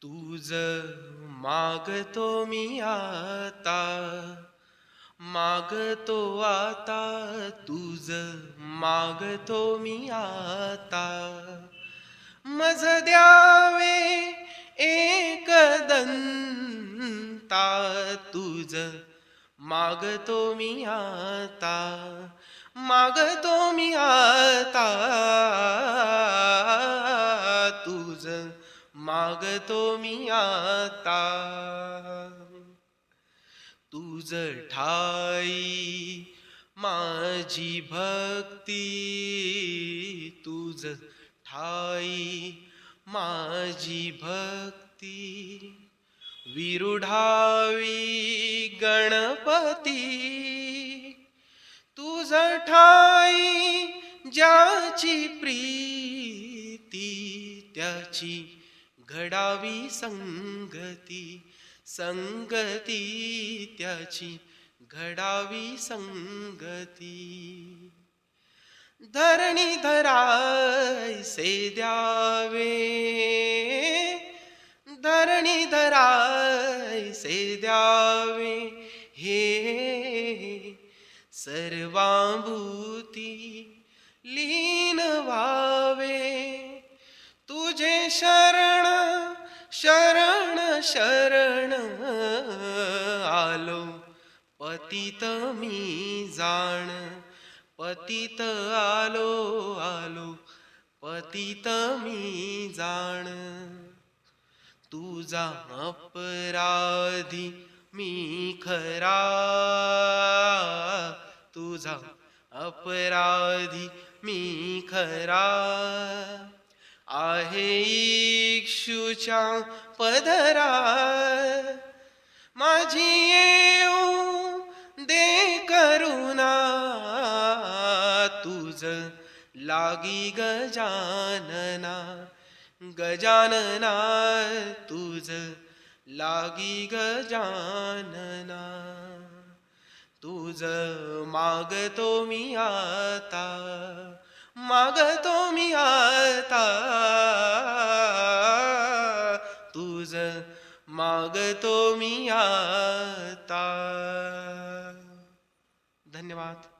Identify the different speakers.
Speaker 1: तुझ मागतो मी आता, मागतो आता, तुझ मागतो मी आता. मज द्यावे एक दंता, तुझ मागतो मी आता, मागतो मी आता. तुझ मागतो मी आता. तुझ ठाई माझी भक्ती, तुझ ठाई माझी भक्ती. विरुढावी गणपती, तुझ ठाई ज्याची प्रीती, त्याची घडावी संगती, संगती त्याची घडावी संगती. धरणी धरायसे द्यावे, धरणी धरायसे द्यावे, हे सर्वांभूती लीन व्हावे. तुझे शरण शरण शरण आलो, पतित मी जाण, पतित आलो आलो, पतित मी जाण. तुझा अपराधी मी खरा, तुझा अपराधी मी खरा. आहे इक्षुच्या पदरा, माझी येऊ दे करुणा. तुझ लागी गजानना, गजानना, तुझ लागी गजानना. तुझ मागतो मी आता, मागतो मी आता. तुझ मागतो मी आता. धन्यवाद.